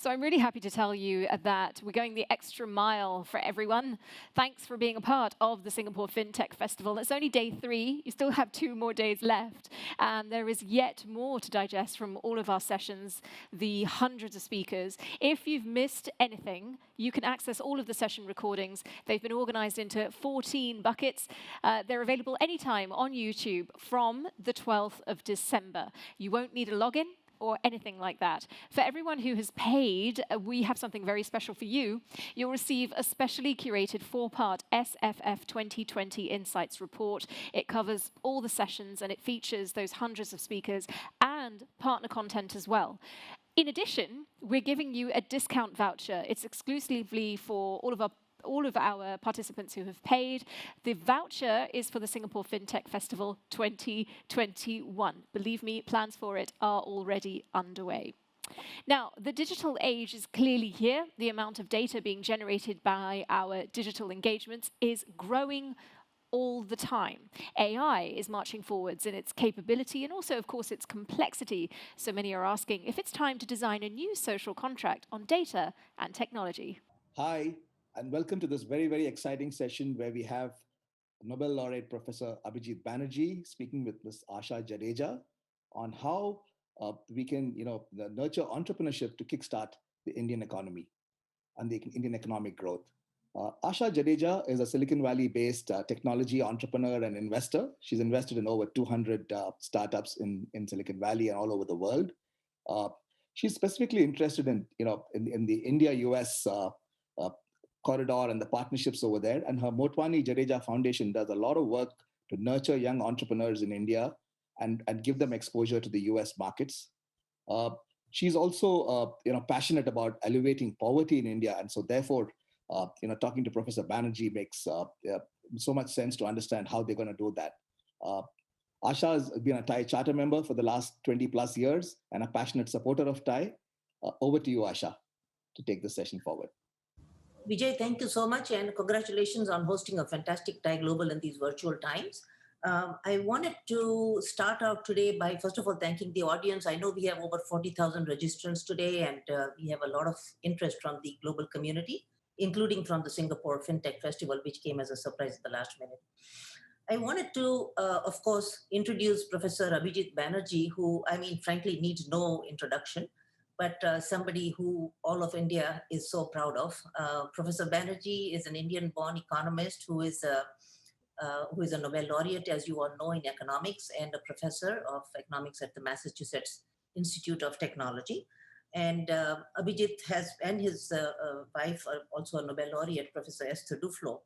So I'm really happy to tell you that we're going the extra mile for everyone. Thanks for being a part of the Singapore FinTech Festival. It's only day 3. You still have 2 more days left. And there is yet more to digest from all of our sessions, the hundreds of speakers. If you've missed anything, you can access all of the session recordings. They've been organized into 14 buckets. They're available anytime on YouTube from the 12th of December. You won't need a login or anything like that. For everyone who has paid, we have something very special for you. You'll receive a specially curated 4-part SFF 2020 Insights report. It covers all the sessions and it features those hundreds of speakers and partner content as well. In addition, we're giving you a discount voucher. It's exclusively for all of our participants who have paid. The voucher is for the Singapore FinTech Festival 2021. Believe me, plans for it are already underway. Now, the digital age is clearly here. The amount of data being generated by our digital engagements is growing all the time. AI is marching forwards in its capability and also, of course, its complexity. So many are asking if it's time to design a new social contract on data and technology. Hi, and welcome to this very, very exciting session where we have Nobel laureate Professor Abhijit Banerjee speaking with Ms. Asha Jadeja on how we can, nurture entrepreneurship to kickstart the Indian economy and the Indian economic growth. Asha Jadeja is a Silicon Valley-based technology entrepreneur and investor. She's invested in over 200 startups in Silicon Valley and all over the world. She's specifically interested in the India-US corridor and the partnerships over there. And her Motwani Jadeja Foundation does a lot of work to nurture young entrepreneurs in India and give them exposure to the US markets. She's also passionate about elevating poverty in India. And so therefore, talking to Professor Banerjee makes so much sense to understand how they're going to do that. Asha has been a TiE charter member for the last 20 plus years and a passionate supporter of TiE. Over to you, Asha, to take the session forward. Vijay, thank you so much and congratulations on hosting a fantastic TiE Global in these virtual times. I wanted to start out today by, first of all, thanking the audience. I know we have over 40,000 registrants today and we have a lot of interest from the global community, including from the Singapore FinTech Festival, which came as a surprise at the last minute. I wanted to, of course, introduce Professor Abhijit Banerjee, who, frankly, needs no introduction, but somebody who all of India is so proud of. Professor Banerjee is an Indian-born economist who is a Nobel laureate, as you all know, in economics and a professor of economics at the Massachusetts Institute of Technology. And Abhijit and his wife, are also a Nobel laureate, Professor Esther Duflo,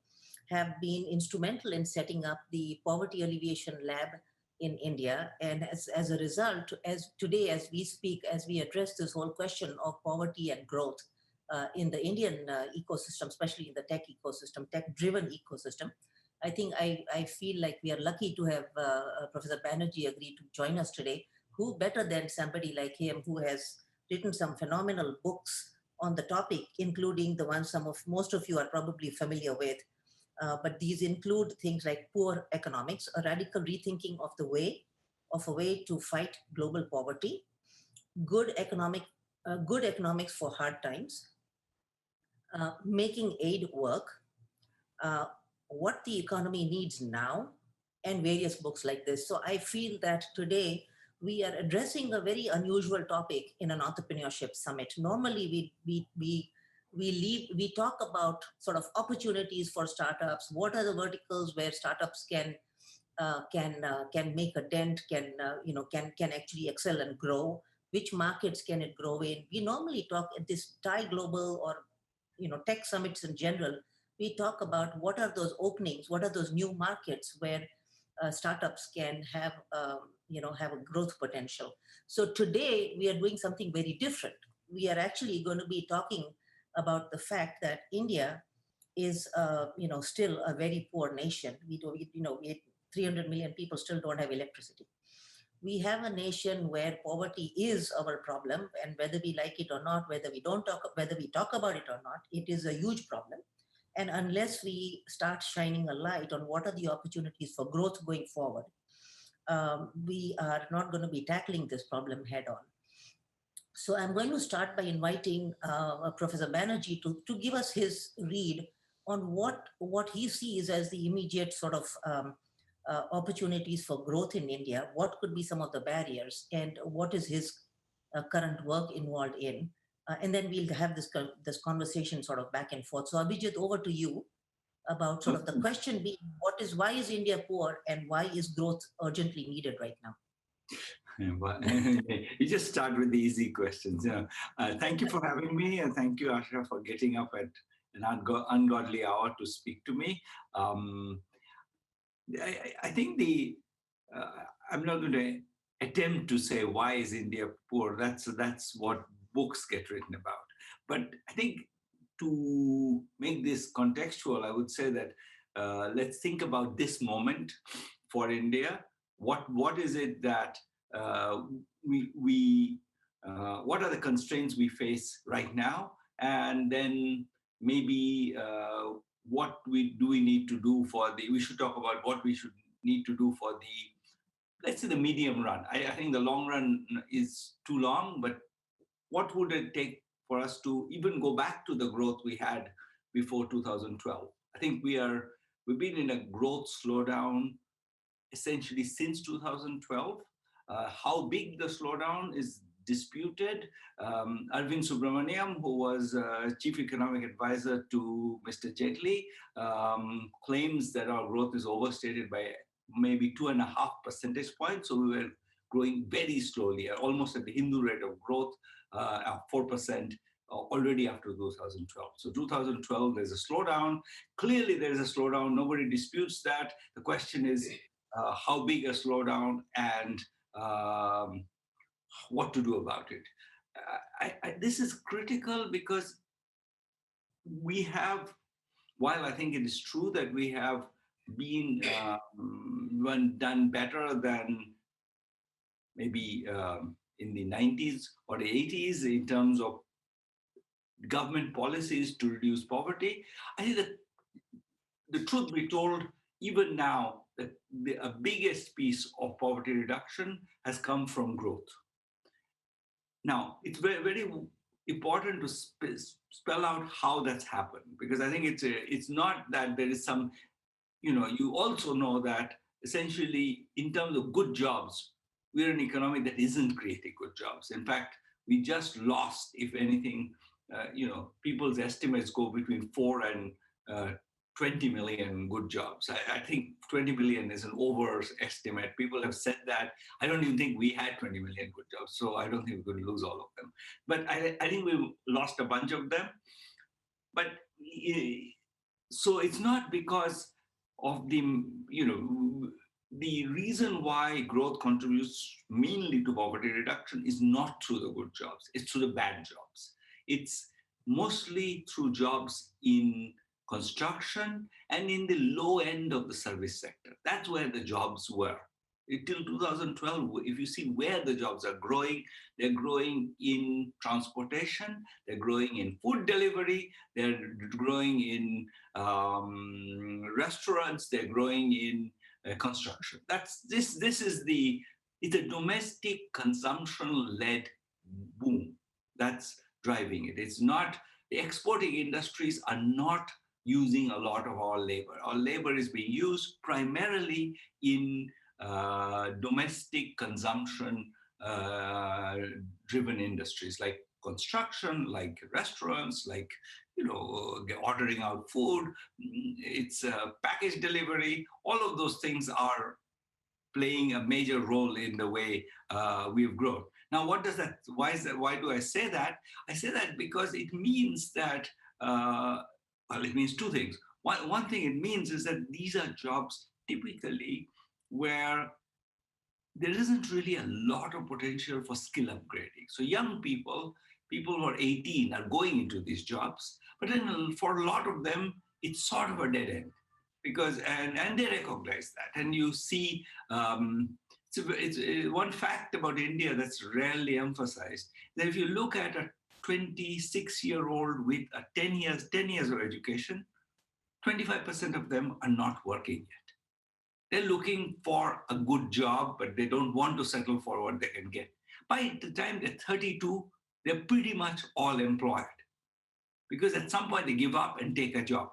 have been instrumental in setting up the Poverty Alleviation Lab in India. And as a result, as today, as we speak, as we address this whole question of poverty and growth in the Indian ecosystem, especially in the tech ecosystem, tech-driven ecosystem, I think I feel like we are lucky to have Professor Banerjee agree to join us today. Who better than somebody like him who has written some phenomenal books on the topic, including the ones most of you are probably familiar with. But these include things like Poor Economics, a radical rethinking of a way to fight global poverty, Good Economics for Hard Times, Making Aid Work, What the Economy Needs Now, and various books like this. So I feel that today we are addressing a very unusual topic in an entrepreneurship summit. Normally we talk about sort of opportunities for startups. What are the verticals where startups can make a dent, can actually excel and grow? Which markets can it grow in? We normally talk at this TiE Global or tech summits in general. We talk about what are those openings, what are those new markets where startups can have a growth potential. So today we are doing something very different. We are actually going to be talking about the fact that India is, still a very poor nation. We 300 million people still don't have electricity. We have a nation where poverty is our problem, and whether we like it or not, whether we talk about it or not, it is a huge problem. And unless we start shining a light on what are the opportunities for growth going forward, we are not going to be tackling this problem head on. So I'm going to start by inviting Professor Banerjee to give us his read on what he sees as the immediate sort of opportunities for growth in India, what could be some of the barriers, and what is his current work involved in. And then we'll have this conversation sort of back and forth. So Abhijit, over to you about sort of the question being, why is India poor and why is growth urgently needed right now? You just start with the easy questions. Thank you for having me, and thank you, Asha, for getting up at an ungodly hour to speak to me. I think I'm not going to attempt to say why is India poor. That's what books get written about. But I think to make this contextual, I would say that let's think about this moment for India. What is it that what are the constraints we face right now, and then maybe what do we need to do we should talk about what we should need to do for let's say the medium run. I think the long run is too long, but what would it take for us to even go back to the growth we had before 2012? I think we've been in a growth slowdown essentially since 2012. How big the slowdown is disputed. Arvind Subramaniam, who was chief economic advisor to Mr. Jaitley, claims that our growth is overstated by maybe 2.5 percentage points. So we were growing very slowly, almost at the Hindu rate of growth, 4%. Already after 2012. So 2012, there's a slowdown. Clearly, there is a slowdown. Nobody disputes that. The question is how big a slowdown and what to do about it. This is critical because we have, while I think it is true that we have been done better than maybe in the 90s or the 80s in terms of government policies to reduce poverty, I think that the truth be told, even now, that the biggest piece of poverty reduction has come from growth. Now, it's very, very important to spell out how that's happened, because I think it's not that there is some, you also know that essentially in terms of good jobs, we're an economy that isn't creating good jobs. In fact, we just lost, if anything, people's estimates go between 4 and 20 million good jobs. I think 20 million is an overestimate. People have said that. I don't even think we had 20 million good jobs, so I don't think we're going to lose all of them. But I think we lost a bunch of them. But so it's not because of the reason why growth contributes mainly to poverty reduction is not through the good jobs, it's through the bad jobs. It's mostly through jobs in construction and in the low end of the service sector. That's where the jobs were. Until 2012, if you see where the jobs are growing, they're growing in transportation, they're growing in food delivery, they're growing in restaurants, they're growing in construction. It's a domestic consumption-led boom that's driving it. It's not, the exporting industries are not using a lot of our labor. Our labor is being used primarily in domestic consumption driven industries like construction, like restaurants, like ordering out food. It's package delivery. All of those things are playing a major role in the way we've grown. Now, what does that? Why do I say that? I say that because it means that it means two things. One thing it means is that these are jobs typically where there isn't really a lot of potential for skill upgrading. So young people who are 18 are going into these jobs, but then for a lot of them, it's sort of a dead end because, and they recognize that. And you see, it's one fact about India that's rarely emphasized, that if you look at a 26-year-old with a 10 years of education, 25% of them are not working yet. They're looking for a good job, but they don't want to settle for what they can get. By the time they're 32, they're pretty much all employed because at some point they give up and take a job.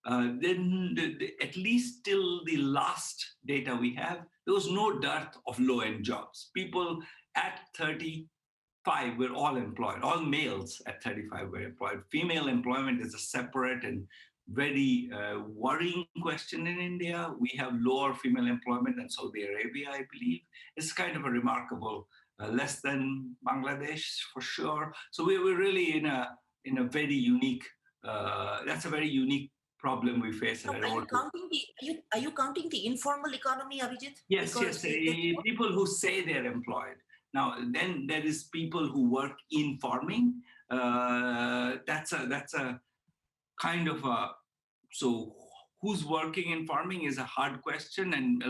Then at least till the last data we have, there was no dearth of low-end jobs. People at 35 were all employed. All males at 35 were employed. Female employment is a separate and very worrying question in India. We have lower female employment than Saudi Arabia, I believe. It's kind of a remarkable, less than Bangladesh for sure. So we're really in a very unique. That's a very unique problem we face. So are you counting the informal economy, Abhijit? Yes, yes. People who say they're employed. Now, then there is people who work in farming. That's a kind of a, so who's working in farming is a hard question, and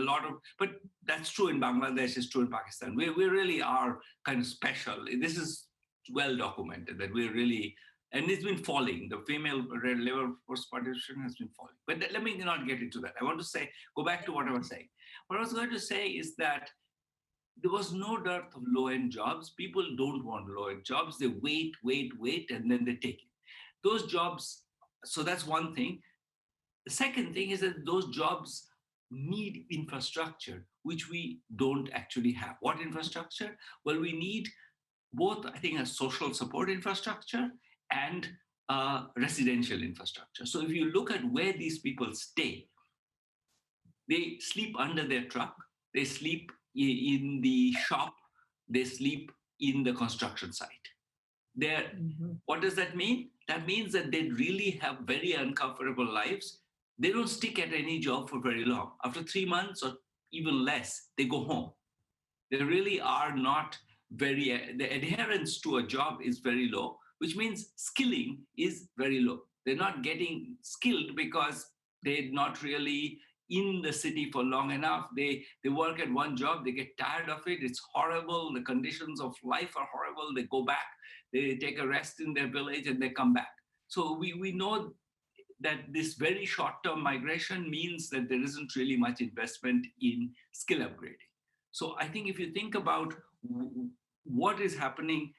but that's true in Bangladesh, it's true in Pakistan. We really are kind of special. This is well documented that we're really, and it's been falling. The female labor force participation has been falling. But let me not get into that. I want to go back to what I was saying. What I was going to say is that there was no dearth of low-end jobs. People don't want low-end jobs. They wait, and then they take it. Those jobs, so that's one thing. The second thing is that those jobs need infrastructure, which we don't actually have. What infrastructure? Well, we need both, I think, a social support infrastructure and residential infrastructure. So if you look at where these people stay, they sleep under their truck, they sleep in the shop, they sleep in the construction site. What does that mean? That means that they really have very uncomfortable lives. They don't stick at any job for very long. After 3 months or even less, they go home. They really are not the adherence to a job is very low, which means skilling is very low. They're not getting skilled because they're not really in the city for long enough. They work at one job, they get tired of it, it's horrible, the conditions of life are horrible, they go back, they take a rest in their village and they come back. So we know that this very short-term migration means that there isn't really much investment in skill upgrading. So I think if you think about what is happening,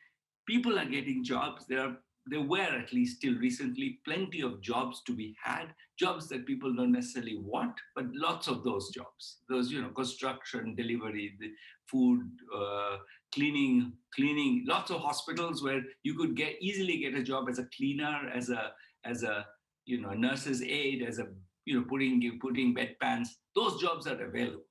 people are getting jobs. There were, at least till recently, plenty of jobs to be had, jobs that people don't necessarily want, but lots of those jobs, those, construction, delivery, the food, cleaning, lots of hospitals where you could easily get a job as a cleaner, as a nurse's aide, as a, putting bedpans. Those jobs are available.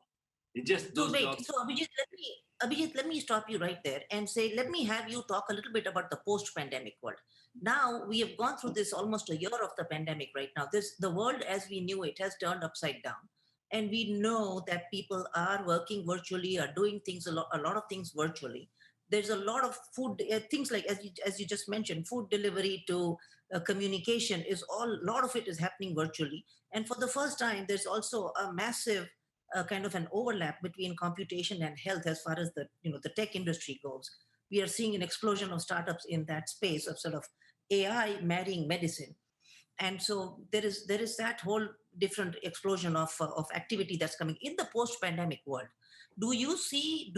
It's just those jobs. So Abhijit, let me stop you right there and say, let me have you talk a little bit about the post-pandemic world. Now we have gone through this almost a year of the pandemic right now. The world as we knew it has turned upside down. And we know that people are working virtually, are doing things, a lot of things virtually. There's a lot of food, things like, as you just mentioned, food delivery to communication a lot of it is happening virtually. And for the first time, there's also a massive kind of an overlap between computation and health as far as the tech industry goes. We are seeing an explosion of startups in that space of sort of AI marrying medicine. And so there is that whole different explosion of activity that's coming in the post-pandemic world. Do you see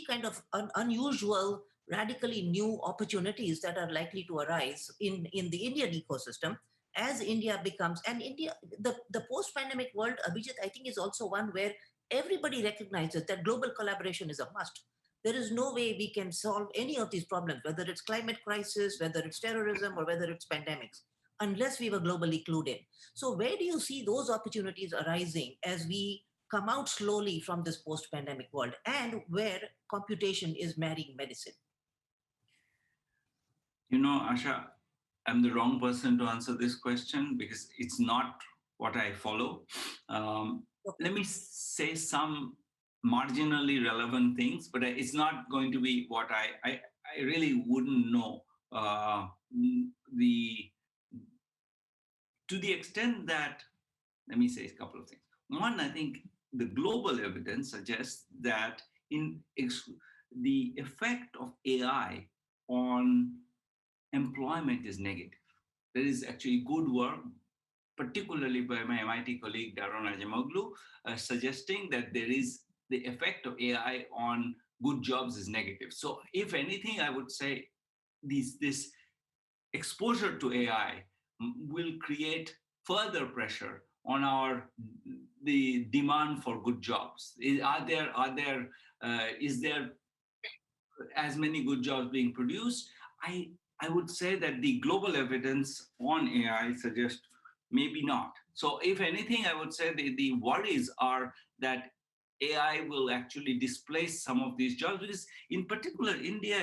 kind of unusual, radically new opportunities that are likely to arise in the Indian ecosystem as India becomes, and India, the post-pandemic world, Abhijit, I think is also one where everybody recognizes that global collaboration is a must. There is no way we can solve any of these problems, whether it's climate crisis, whether it's terrorism, or whether it's pandemics, unless we were globally clued in. So where do you see those opportunities arising as we come out slowly from this post-pandemic world, and where computation is marrying medicine? Asha, I'm the wrong person to answer this question because it's not what I follow. Let me say some marginally relevant things, but it's not going to be what I really wouldn't know. To the extent that, let me say a couple of things. One, I think the global evidence suggests that the effect of AI on employment is negative. There is actually good work, particularly by my MIT colleague Daron Acemoglu, suggesting that there is the effect of AI on good jobs is negative. So if anything, I would say this exposure to AI will create further pressure on the demand for good jobs. Is there as many good jobs being produced? I would say that the global evidence on AI suggests maybe not. So if anything, I would say the worries are that AI will actually displace some of these jobs, because in particular, India,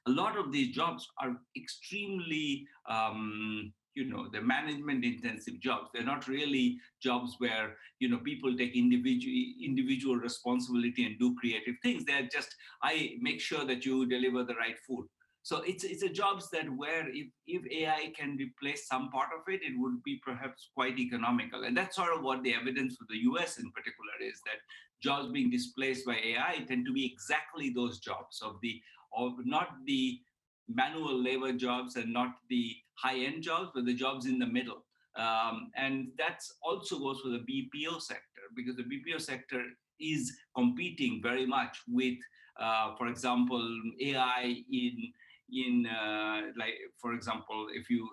a lot of these jobs are extremely, the management intensive jobs. They're not really jobs where, people take individual responsibility and do creative things. They're just, I make sure that you deliver the right food. So it's a jobs that where if AI can replace some part of it, it would be perhaps quite economical. And that's sort of what the evidence for the US in particular is, that jobs being displaced by AI tend to be exactly those jobs of not the manual labor jobs and not the high-end jobs, but the jobs in the middle. And that also goes for the BPO sector, because the BPO sector is competing very much with, for example, AI like, for example, if you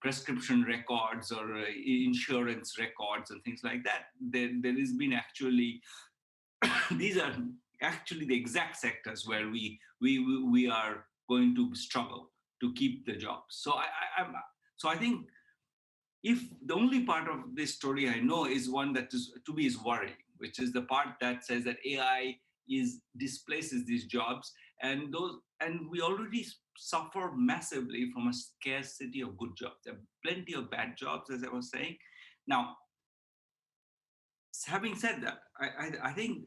prescription records or insurance records and things like that, there has been actually these are actually the exact sectors where we are going to struggle to keep the jobs. So I think if the only part of this story I know is one that is to me is worrying, which is the part that says that AI displaces these jobs, and we already suffer massively from a scarcity of good jobs. There are plenty of bad jobs, as I was saying. Now, having said that, I think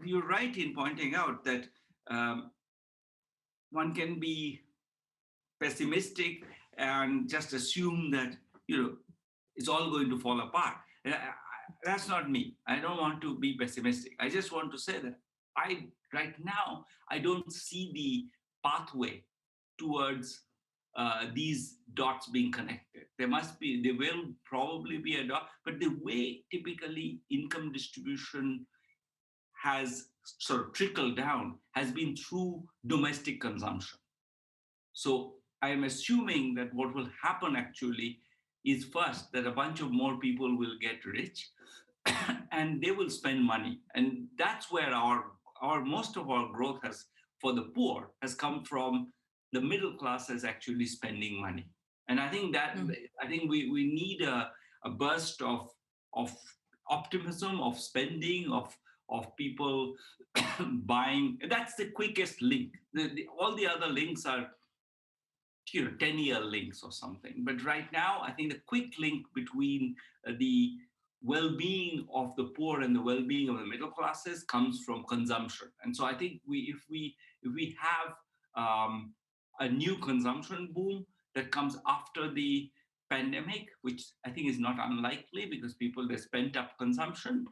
you're right in pointing out that one can be pessimistic and just assume that it's all going to fall apart. That's not me. I don't want to be pessimistic. I just want to say that right now I don't see the pathway towards these dots being connected. There will probably be a dot, but the way typically income distribution has sort of trickled down has been through domestic consumption. So I'm assuming that what will happen actually is first that a bunch of more people will get rich and they will spend money. And that's where our most of our growth for the poor has come from the middle class is actually spending money. And I think we need a burst of optimism, of spending, of people buying. That's the quickest link. All the other links are 10-year links or something. But right now, I think the quick link between the well-being of the poor and the well-being of the middle classes comes from consumption. And so I think if we have a new consumption boom that comes after the pandemic, which I think is not unlikely because there's pent-up consumption,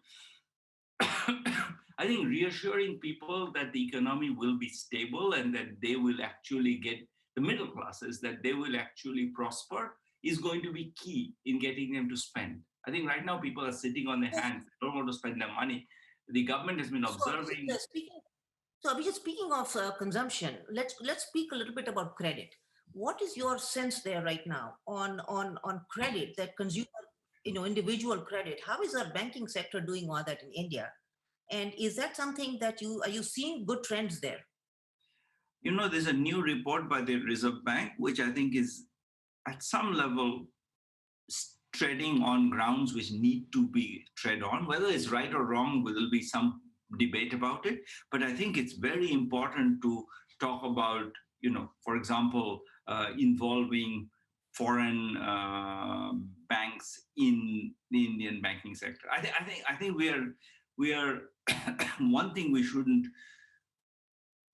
I think reassuring people that the economy will be stable and that they will actually get the middle classes, that they will actually prosper, is going to be key in getting them to spend. I think right now people are sitting on their hands, they don't want to spend their money. The government has been observing. So Abhijit, speaking of consumption, let's speak a little bit about credit. What is your sense there right now on credit, that consumer, individual credit? How is our banking sector doing all that in India? And is that something that are you seeing good trends there? There's a new report by the Reserve Bank, which I think is at some level treading on grounds which need to be tread on. Whether it's right or wrong, there will be some debate about it. But I think it's very important to talk about, for example, involving foreign banks in the Indian banking sector. I think we are one thing we shouldn't.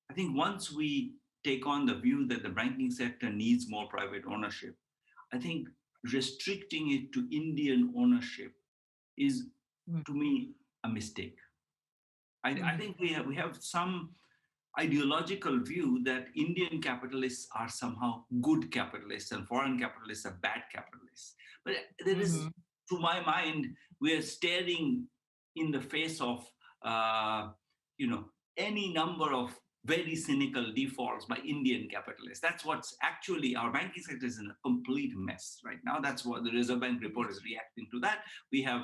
I think once we take on the view that the banking sector needs more private ownership, I think restricting it to Indian ownership is, to me, a mistake. I think we have some ideological view that Indian capitalists are somehow good capitalists and foreign capitalists are bad capitalists. But there is, to my mind, we are staring in the face of, any number of very cynical defaults by Indian capitalists. That's what's actually, our banking sector is in a complete mess right now. That's what the Reserve Bank report is reacting to that. We have,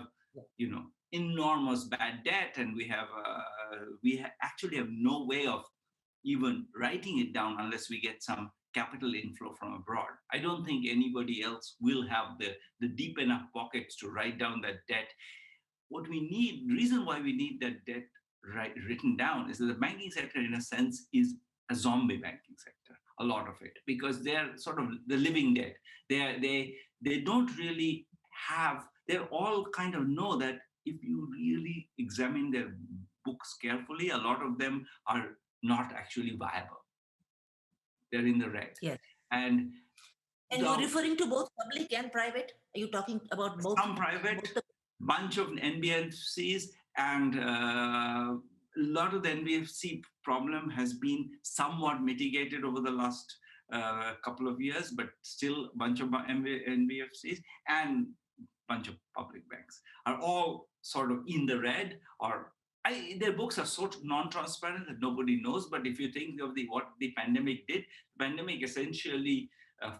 enormous bad debt, and we actually have no way of even writing it down unless we get some capital inflow from abroad. I don't think anybody else will have the deep enough pockets to write down that debt. What we need, the reason why we need that debt written down is that the banking sector, in a sense, is a zombie banking sector, a lot of it, because they're sort of the living dead. They don't really have, they're all kind of know that if you really examine their books carefully, a lot of them are not actually viable. They're in the red. Yes. And you're referring to both public and private? Are you talking about both? Some private, bunch of NBFCs, and a lot of the NBFC problem has been somewhat mitigated over the last couple of years, but still a bunch of NBFCs and bunch of public banks are all sort of in the red, or their books are so non-transparent that nobody knows. But if you think of what the pandemic did, the pandemic essentially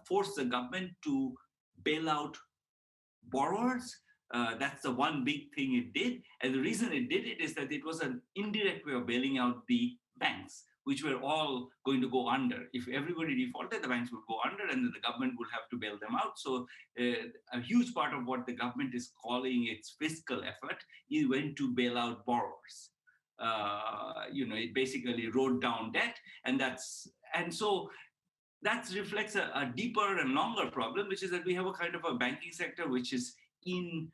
forced the government to bail out borrowers. That's the one big thing it did. And the reason it did it is that it was an indirect way of bailing out the banks, which were all going to go under. If everybody defaulted, the banks would go under, and then the government would have to bail them out. So a huge part of what the government is calling its fiscal effort is went to bail out borrowers. It basically wrote down debt, and so that reflects a deeper and longer problem, which is that we have a kind of a banking sector which is in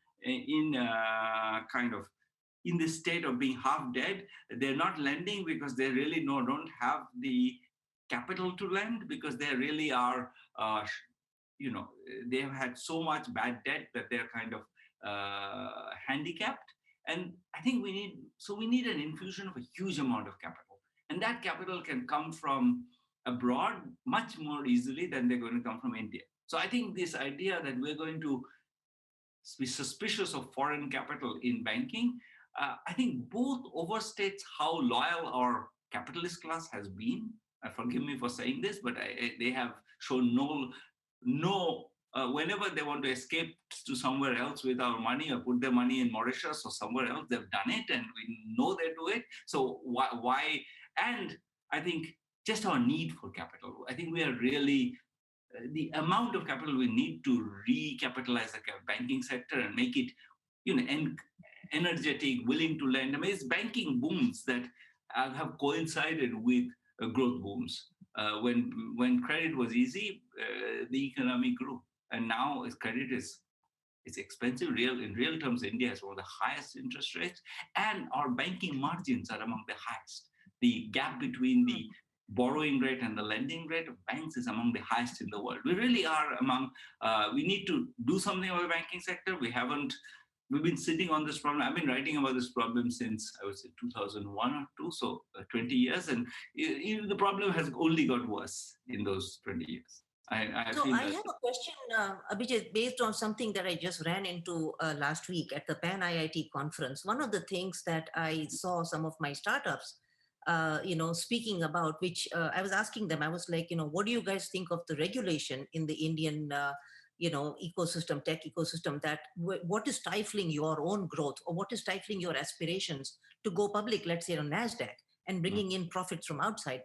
the state of being half dead. They're not lending because they really don't have the capital to lend, because they really are, they have had so much bad debt that they're kind of handicapped. And I think we need an infusion of a huge amount of capital. And that capital can come from abroad much more easily than they're going to come from India. So I think this idea that we're going to be suspicious of foreign capital in banking, I think both overstates how loyal our capitalist class has been. Forgive me for saying this, but they have shown whenever they want to escape to somewhere else with our money or put their money in Mauritius or somewhere else, they've done it, and we know they do it. So why? And I think just our need for capital. I think we are really, the amount of capital we need to recapitalize the banking sector and make it, energetic, willing to lend. I mean, it's banking booms that have coincided with growth booms. When credit was easy, the economy grew, and now credit is expensive. In real terms, India has one of the highest interest rates, and our banking margins are among the highest. The gap between the borrowing rate and the lending rate of banks is among the highest in the world. We really are among, we need to do something about the banking sector. We've been sitting on this problem. I've been writing about this problem since, I would say, 2001 or 2, so 20 years. And the problem has only got worse in those 20 years. I have a question, Abhijit, based on something that I just ran into last week at the Pan IIT conference. One of the things that I saw some of my startups speaking about, which I was asking them, I was like, what do you guys think of the regulation in the Indian, ecosystem, tech ecosystem, that what is stifling your own growth, or what is stifling your aspirations to go public, let's say on NASDAQ, and bringing in profits from outside?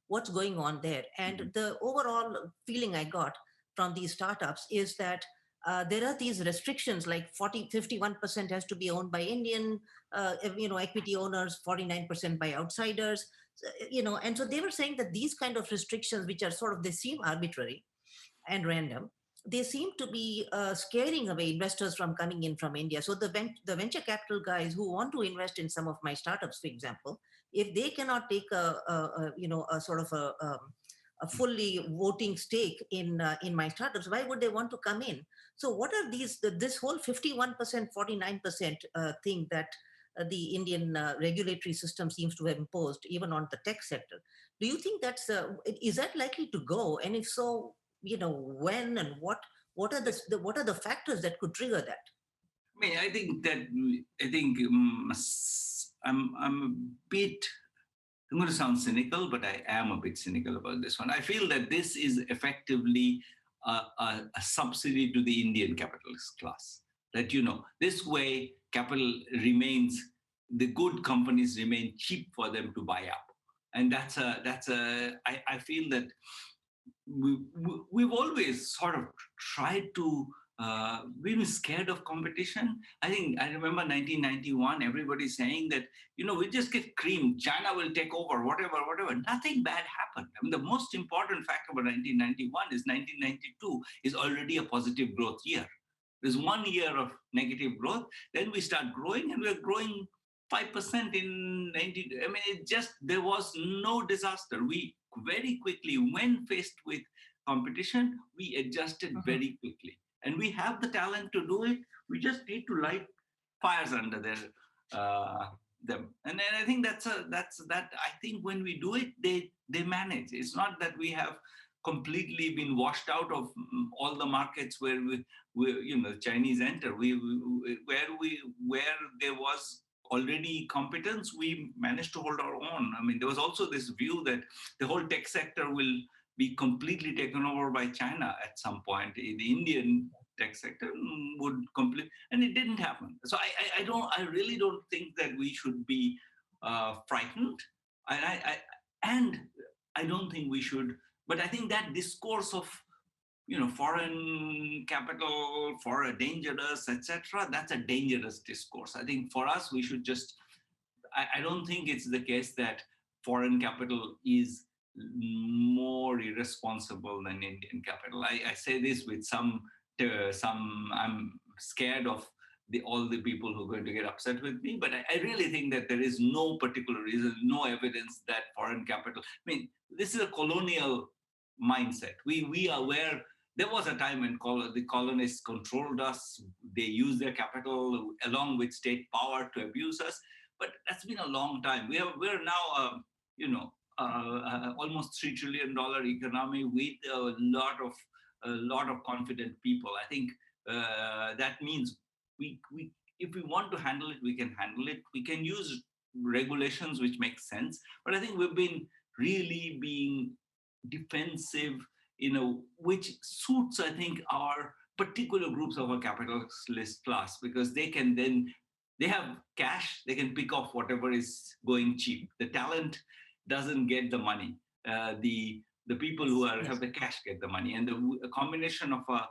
What's going on there? And the overall feeling I got from these startups is that there are these restrictions, like 51% has to be owned by Indian, equity owners, 49% by outsiders, and so they were saying that these kind of restrictions, which are they seem arbitrary and random, they seem to be scaring away investors from coming in from India. So the venture capital guys who want to invest in some of my startups, for example, if they cannot take a fully voting stake in my startups, why would they want to come in? So what are this whole 51%, 49% thing that the Indian regulatory system seems to have imposed, even on the tech sector? Do you think is that likely to go? And if so, when and what are the factors that could trigger that? I mean, I'm a bit I'm going to sound cynical, but I am a bit cynical about this one. I feel that this is effectively a subsidy to the Indian capitalist class. That, this way capital remains, the good companies remain cheap for them to buy up. And I feel that we've always sort of tried to, we were scared of competition. I remember 1991, everybody saying that, we just get creamed, China will take over, whatever. Nothing bad happened. I mean, the most important fact about 1991 is 1992 is already a positive growth year. There's 1 year of negative growth, then we start growing, and we're growing 5% in 90. I mean, there was no disaster. We very quickly, when faced with competition, we adjusted very quickly. And we have the talent to do it. We just need to light fires under them. And then I think I think when we do it, they manage. It's not that we have completely been washed out of all the markets where the Chinese enter. Where there was already competence, we managed to hold our own. I mean, there was also this view that the whole tech sector will be completely taken over by China at some point. The Indian tech sector would complete, and it didn't happen. So I really don't think that we should be frightened, and I don't think we should. But I think that discourse of foreign capital, dangerous, etc. That's a dangerous discourse. I think for us, we should just. I don't think it's the case that foreign capital is more irresponsible than Indian capital. I say this with some. I'm scared of all the people who are going to get upset with me, but I really think that there is no particular reason, no evidence that foreign capital. I mean, this is a colonial mindset. We are where. There was a time when the colonists controlled us. They used their capital along with state power to abuse us. But that's been a long time. We're now, almost $3 trillion economy with a lot of confident people. I think that means we if we want to handle it, we can handle it. We can use regulations which make sense. But I think we've been really being defensive, which suits, I think, our particular groups of our capitalist class, because they have cash, they can pick off whatever is going cheap. The talent doesn't get the money. The people who have the cash get the money. And a combination of a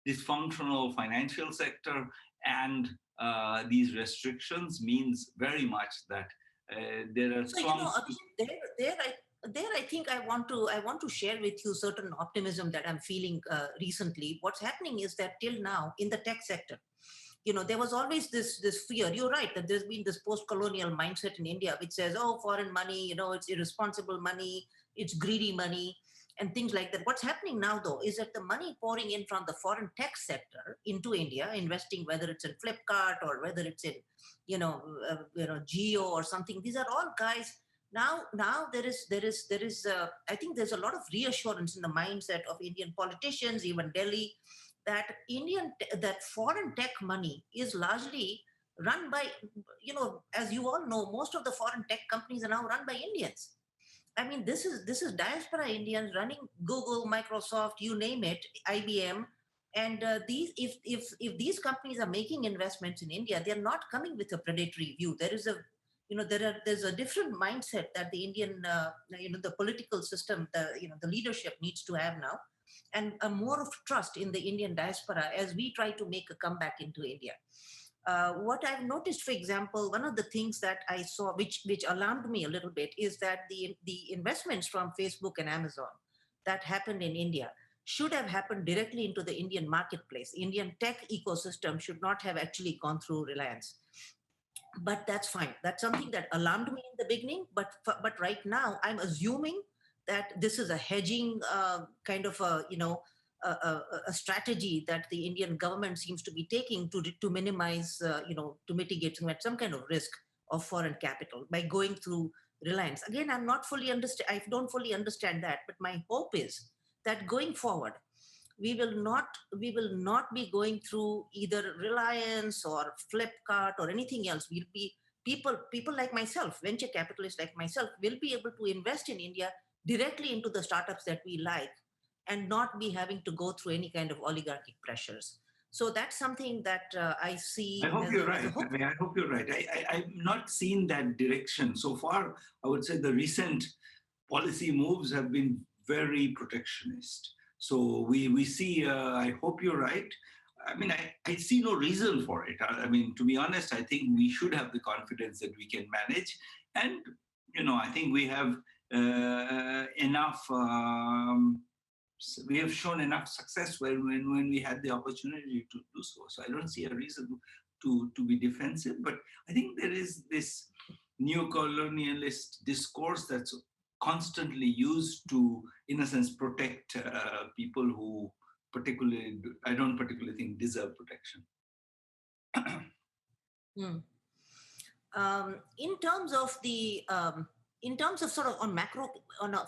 dysfunctional financial sector and these restrictions means very much that there are strong. There, I think I want to share with you certain optimism that I'm feeling recently. What's happening is that till now in the tech sector, there was always this fear. You're right that there's been this post-colonial mindset in India which says, oh, foreign money, it's irresponsible money, it's greedy money, and things like that. What's happening now, though, is that the money pouring in from the foreign tech sector into India, investing, whether it's in Flipkart or whether it's in, Geo or something. These are all guys. Now there is I think there's a lot of reassurance in the mindset of Indian politicians, even Delhi, that foreign tech money is largely run by, as you all know, most of the foreign tech companies are now run by Indians. I mean, this is diaspora Indians running Google, Microsoft, you name it, IBM, and if these companies are making investments in India, they're not coming with a predatory view. There's a different mindset that the Indian, the political system, the leadership needs to have now, and a more of trust in the Indian diaspora as we try to make a comeback into India. What I've noticed, for example, one of the things that I saw, which alarmed me a little bit, is that the investments from Facebook and Amazon that happened in India should have happened directly into the Indian marketplace. Indian tech ecosystem should not have actually gone through Reliance. But that's fine. That's something that alarmed me in the beginning. But right now, I'm assuming that this is a hedging kind of a strategy that the Indian government seems to be taking to minimize, to mitigate some kind of risk of foreign capital by going through Reliance. Again, I don't fully understand that, but my hope is that going forward, we will not be going through either Reliance or Flipkart or anything else. We'll be people like myself, venture capitalists like myself, will be able to invest in India directly into the startups that we like, and not be having to go through any kind of oligarchic pressures. So that's something that I I see hope you're as a right. hope. I mean, I hope you're right. I've not seen that direction so far. I would say the recent policy moves have been very protectionist. So we see, I hope you're right. I mean, I see no reason for it. I mean, to be honest, I think we should have the confidence that we can manage. And, I think we have enough, we have shown enough success when we had the opportunity to do so. So I don't see a reason to be defensive. But I think there is this neo-colonialist discourse that's constantly used to, in a sense, protect people who I don't particularly think deserve protection. Hmm. In terms of sort of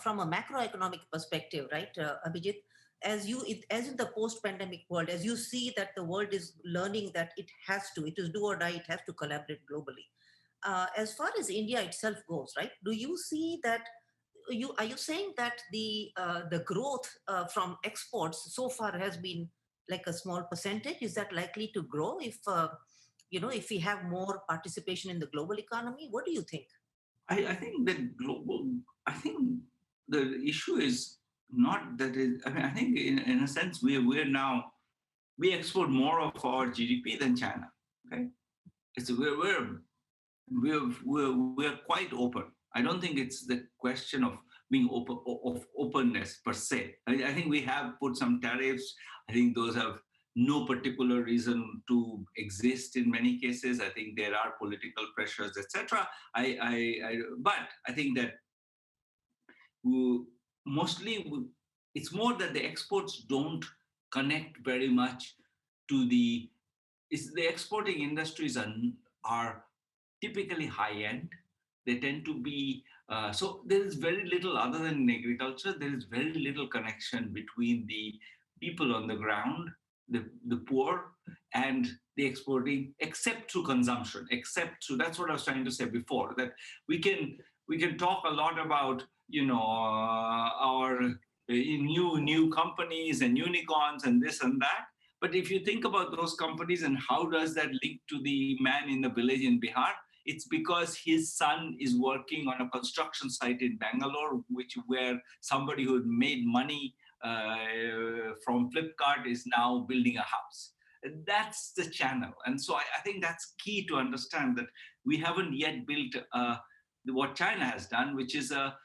from a macroeconomic perspective, right, Abhijit, as in the post-pandemic world, as you see that the world is learning that it is do or die, it has to collaborate globally. As far as India itself goes, right, do you see that? Are you saying that the growth from exports so far has been like a small percentage? Is that likely to grow if we have more participation in the global economy? What do you think? I think that I think the issue is not that it, I mean, I think in a sense, we export more of our GDP than China. Okay. We're quite open. I don't think it's the question of being of openness per se. I think we have put some tariffs. I think those have no particular reason to exist in many cases. I think there are political pressures, etc. But I think that mostly it's more that the exports don't connect very much to the exporting industries are typically high end. They tend to be so there is very little other than in agriculture. There is very little connection between the people on the ground, the poor, and the exporting, except through consumption. That's what I was trying to say before. That we can talk a lot about our new companies and unicorns and this and that. But if you think about those companies and how does that link to the man in the village in Bihar, it's because his son is working on a construction site in Bangalore, where somebody who had made money from Flipkart is now building a house. That's the channel. And so I think that's key to understand, that we haven't yet built what China has done, which is a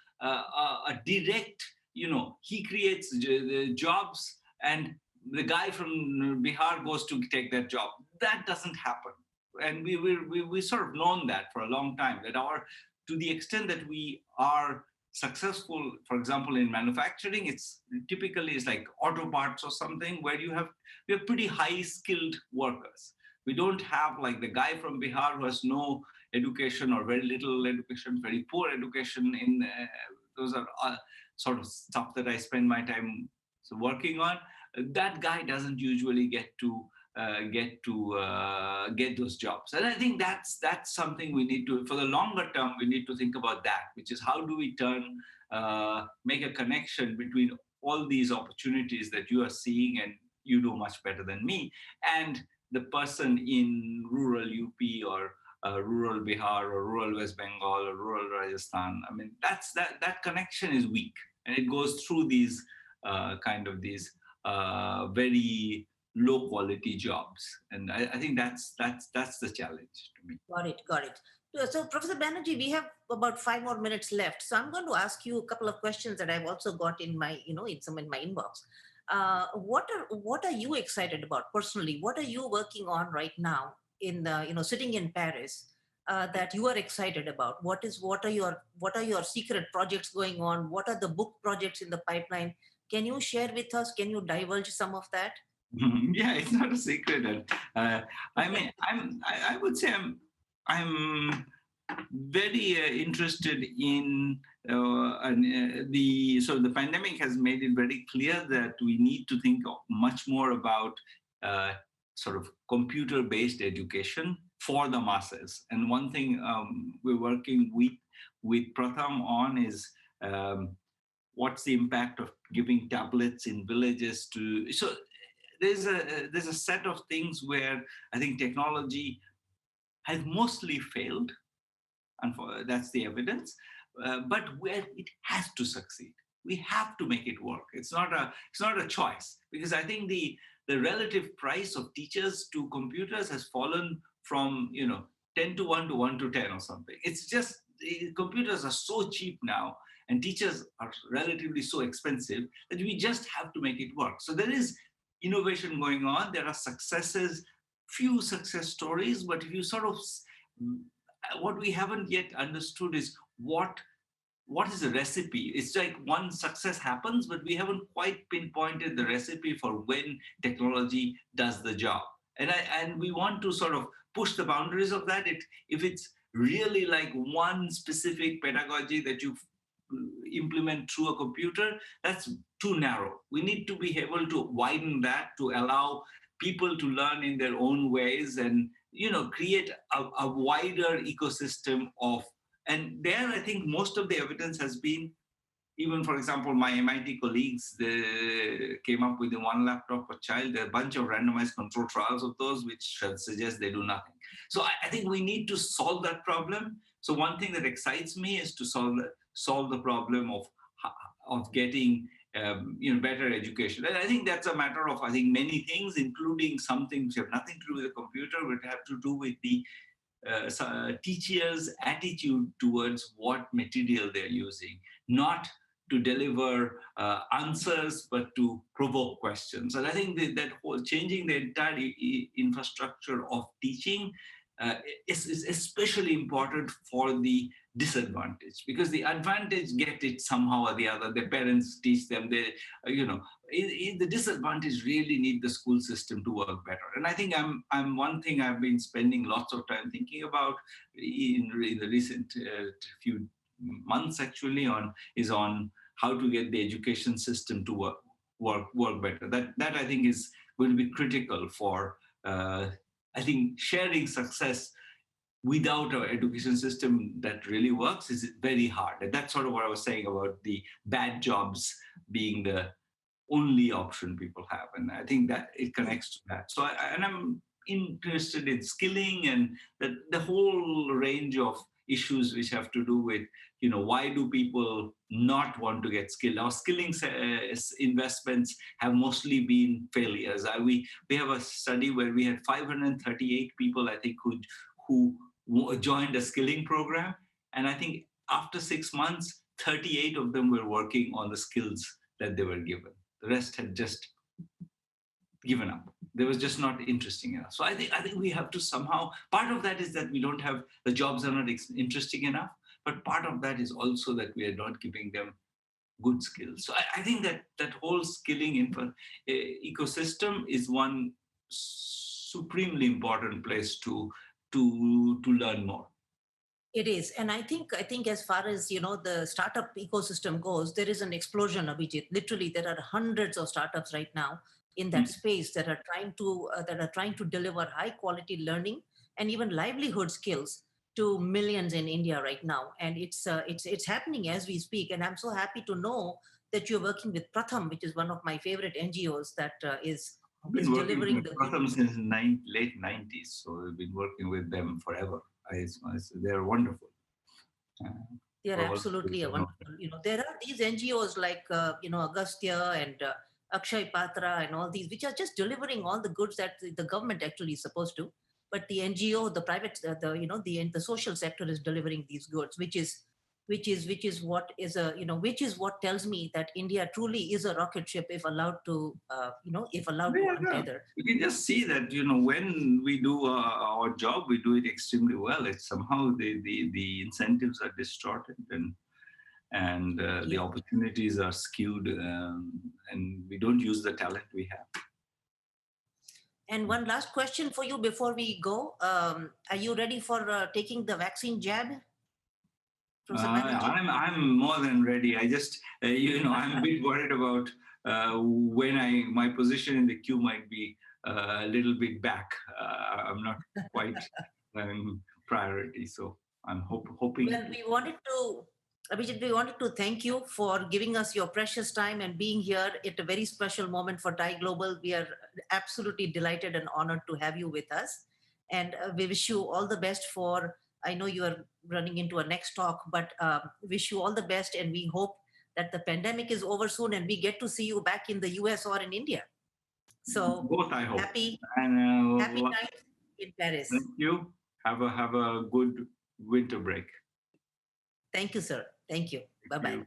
direct, he creates the jobs and the guy from Bihar goes to take that job. That doesn't happen. And we sort of known that for a long time, that to the extent that we are successful, for example, in manufacturing, it's typically like auto parts or something where we have pretty high skilled workers. We don't have like the guy from Bihar who has no education or very little education, very poor education. Those are sort of stuff that I spend my time working on. That guy doesn't usually get those jobs. And I think that's something we need to, for the longer term, we need to think about that, which is how do we make a connection between all these opportunities that you are seeing and you know much better than me, and the person in rural UP or rural Bihar or rural West Bengal or rural Rajasthan. I mean, that connection is weak, and it goes through these very low quality jobs, and I think that's the challenge to me. Got it. So, Professor Banerjee, we have about 5 more minutes left. So, I'm going to ask you a couple of questions that I've also got in my, in my inbox. What are you excited about personally? What are you working on right now sitting in Paris that you are excited about? What are your secret projects going on? What are the book projects in the pipeline? Can you share with us? Can you divulge some of that? Yeah, it's not a secret. I mean, I would say I'm very interested in the pandemic has made it very clear that we need to think much more about sort of computer-based education for the masses. And one thing we're working with Pratham on is what's the impact of giving tablets in villages to. So there's a set of things where I think technology has mostly failed, and that's the evidence. But where it has to succeed, we have to make it work. It's not a choice, because I think the relative price of teachers to computers has fallen from 10 to 1 to 1 to 10 or something. It's just computers are so cheap now, and teachers are relatively so expensive that we just have to make it work. So there is innovation going on. There are successes, few success stories, but if you sort of what we haven't yet understood is what is the recipe. It's like one success happens, but we haven't quite pinpointed the recipe for when technology does the job. And we want to sort of push the boundaries of that. If it's really like one specific pedagogy that you implement through a computer, that's too narrow. We need to be able to widen that to allow people to learn in their own ways and create a wider ecosystem of. And there, I think most of the evidence has been, even for example, my MIT colleagues, they came up with the one laptop per child. There are a bunch of randomized control trials of those, which suggest they do nothing. So I think we need to solve that problem. So one thing that excites me is to solve the problem of getting better education. And I think that's a matter of, I think, many things, including some things which have nothing to do with the computer, but have to do with the teachers' attitude towards what material they're using, not to deliver answers, but to provoke questions. And I think that whole changing the entire infrastructure of teaching is especially important for the disadvantaged, because the advantage get it somehow or the other. Their parents teach them. The disadvantaged really need the school system to work better. And I think I'm one thing I've been spending lots of time thinking about in the recent few months actually is on how to get the education system to work better. That I think is going to be critical for I think sharing success without our education system that really works is very hard. And that's sort of what I was saying about the bad jobs being the only option people have. And I think that it connects to that. So I'm interested in skilling and the whole range of issues which have to do with, why do people not want to get skilled? Our skilling investments have mostly been failures. We have a study where we had 538 people, I think, who joined a skilling program. And I think after 6 months, 38 of them were working on the skills that they were given. The rest had just given up. They was just not interesting enough. So I think we have to somehow, part of that is that we don't have, the jobs are not interesting enough, but part of that is also that we are not giving them good skills. So I think that whole skilling ecosystem is one supremely important place to learn more. It is. And I think as far as, the startup ecosystem goes, there is an explosion, Abhijit. Literally, there are hundreds of startups right now in that space that are trying to deliver high quality learning and even livelihood skills to millions in India right now. And it's happening as we speak. And I'm so happy to know that you're working with Pratham, which is one of my favorite NGOs that is delivering with Pratham since late 90s. So we've been working with them forever. They're wonderful. They're absolutely wonderful. There are these NGOs like, Agastya and Akshay Patra and all these, which are just delivering all the goods that the government actually is supposed to. But the NGO, the private, the social sector is delivering these goods, which is what tells me that India truly is a rocket ship if allowed to untether. You can just see that when we do our job, we do it extremely well. It's somehow the incentives are distorted and the opportunities are skewed, and we don't use the talent we have. And one last question for you before we go. Are you ready for taking the vaccine jab? I'm more than ready. I just, I'm a bit worried about when my position in the queue might be a little bit back. I'm not quite priority. So I'm hoping. Well, Abhijit, we wanted to thank you for giving us your precious time and being here at a very special moment for TiE Global. We are absolutely delighted and honored to have you with us. And we wish you all the best for, I know you are running into a next talk, but wish you all the best. And we hope that the pandemic is over soon and we get to see you back in the US or in India. So Both, I hope. happy And night in Paris. thank you. Have a good winter break. Thank you, sir. Thank you. Bye-bye.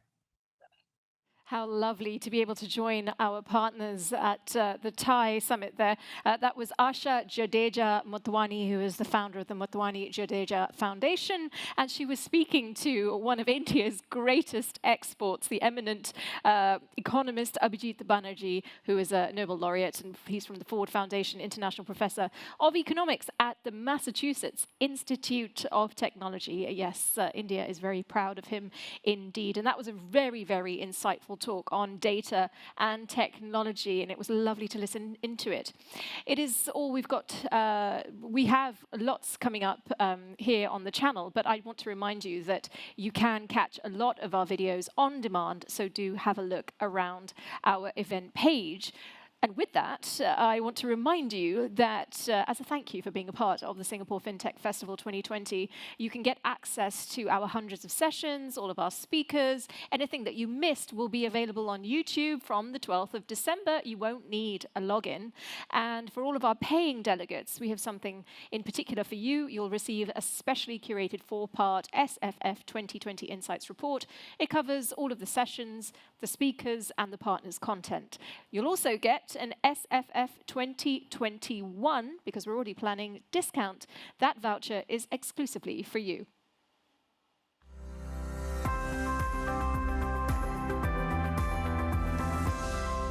How lovely to be able to join our partners at the TiE Summit there. That was Asha Jadeja Motwani, who is the founder of the Motwani Jadeja Foundation. And she was speaking to one of India's greatest exports, the eminent economist Abhijit Banerjee, who is a Nobel laureate, and he's from the Ford Foundation, international professor of economics at the Massachusetts Institute of Technology. Yes, India is very proud of him indeed. And that was a very, very insightful talk on data and technology, and it was lovely to listen into it. It is all we've got. We have lots coming up here on the channel, but I want to remind you that you can catch a lot of our videos on demand, so do have a look around our event page. And with that, I want to remind you that as a thank you for being a part of the Singapore FinTech Festival 2020, you can get access to our hundreds of sessions, all of our speakers. Anything that you missed will be available on YouTube from the 12th of December. You won't need a login. And for all of our paying delegates, we have something in particular for you. You'll receive a specially curated 4-part SFF 2020 Insights report. It covers all of the sessions, the speakers, and the partners' content. You'll also get an SFF 2021, because we're already planning discount. That voucher is exclusively for you.